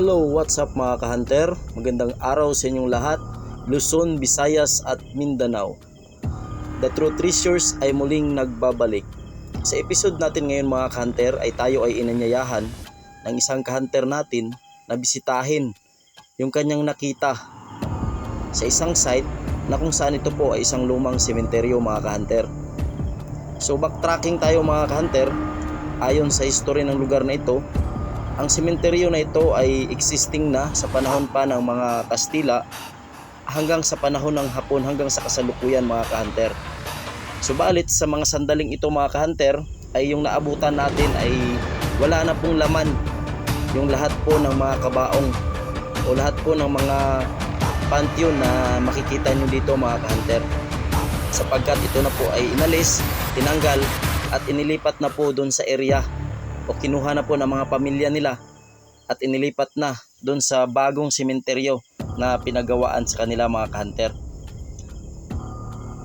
Hello, what's up mga ka-hunter? Magandang araw sa inyong lahat, Luzon, Visayas at Mindanao. The True Treasures ay muling nagbabalik. Sa episode natin ngayon mga ka-hunter ay tayo ay inanyayahan ng isang ka-hunter natin na bisitahin yung kanyang nakita sa isang site na kung saan ito po ay isang lumang sementeryo mga ka-hunter. So backtracking tayo mga ka-hunter, ayon sa history ng lugar na ito, ang sementeryo na ito ay existing na sa panahon pa ng mga Kastila hanggang sa panahon ng Hapon, hanggang sa kasalukuyan mga ka-hunter. Subalit sa mga sandaling ito mga ka-hunter ay yung naabutan natin ay wala na pong laman yung lahat po ng mga kabaong o lahat po ng mga pantheon na makikita nyo dito mga ka-hunter, sapagkat ito na po ay inalis, tinanggal at inilipat na po doon sa area o kinuha na po ng mga pamilya nila at inilipat na doon sa bagong sementeryo na pinagawaan sa kanila mga ka-hunter.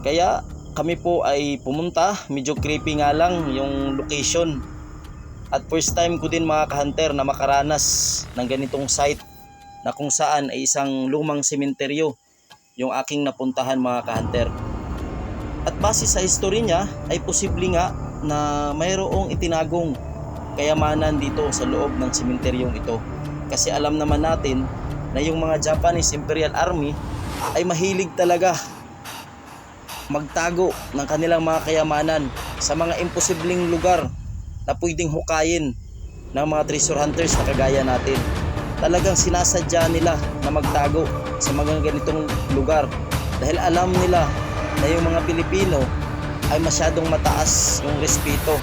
Kaya kami po ay pumunta, medyo creepy nga lang yung location, at first time ko din mga ka-hunter na makaranas ng ganitong site na kung saan ay isang lumang sementeryo yung aking napuntahan mga ka-hunter. At base sa history niya ay posible nga na mayroong itinagong kayamanan dito sa loob ng sementeryong ito, kasi alam naman natin na yung mga Japanese Imperial Army ay mahilig talaga magtago ng kanilang mga kayamanan sa mga imposibleng lugar na pwedeng hukayin ng mga treasure hunters na kagaya natin. Talagang sinasadya nila na magtago sa mga ganitong lugar dahil alam nila na yung mga Pilipino ay masyadong mataas yung respeto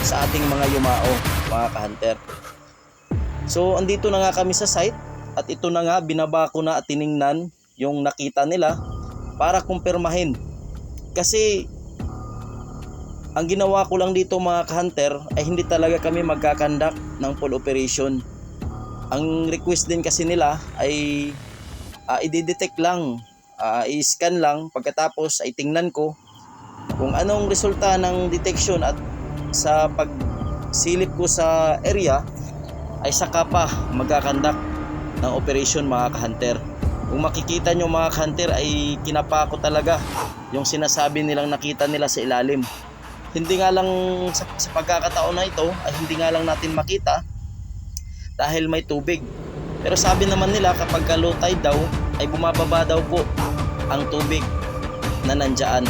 sa ating mga yumao mga ka-hunter. So andito na nga kami sa site at ito na nga, binaba ko na at tiningnan yung nakita nila para kumpirmahin, kasi ang ginawa ko lang dito mga ka-hunter ay hindi talaga kami magkakandak ng full operation. Ang request din kasi nila ay i-detect lang, i-scan lang, pagkatapos ay tingnan ko kung anong resulta ng detection, at sa pagsilip ko sa area ay saka pa magkakandak ng operation mga ka-hunter. Kung makikita nyo mga ka-hunter ay kinapa ko talaga yung sinasabi nilang nakita nila sa ilalim. Hindi nga lang sa pagkakataon na ito ay hindi nga lang natin makita dahil may tubig, pero sabi naman nila kapag low tide daw ay bumababa daw po ang tubig na nandyan.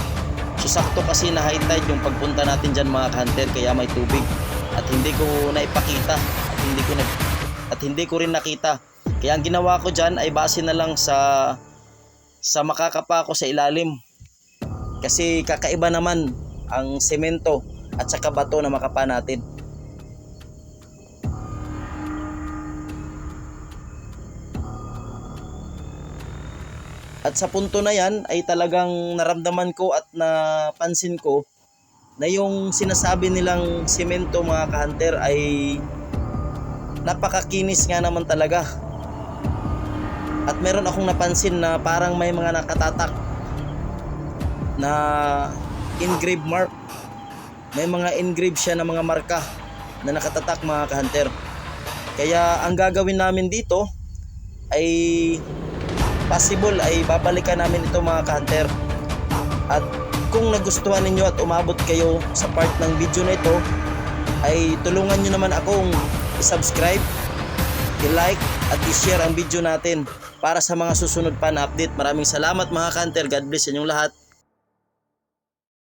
So sakto kasi na high tide yung pagpunta natin dyan mga ka-hunter, kaya may tubig at hindi ko naipakita at hindi ko rin nakita. Kaya ang ginawa ko dyan ay base na lang sa makakapa ko sa ilalim, kasi kakaiba naman ang semento at saka bato na makapa natin. At sa punto na yan ay talagang naramdaman ko at napansin ko na yung sinasabi nilang semento mga ka-hunter ay napakakinis nga naman talaga. At meron akong napansin na parang may mga nakatatak na engrave mark. May mga engrave siya na mga marka na nakatatak mga ka-hunter. Kaya ang gagawin namin dito ay possible ay babalikan namin ito mga ka-hunter. At kung nagustuhan ninyo at umabot kayo sa part ng video na ito ay tulungan nyo naman akong i-subscribe, i-like at i-share ang video natin para sa mga susunod pa na update. Maraming salamat mga ka-hunter. God bless sa inyong lahat.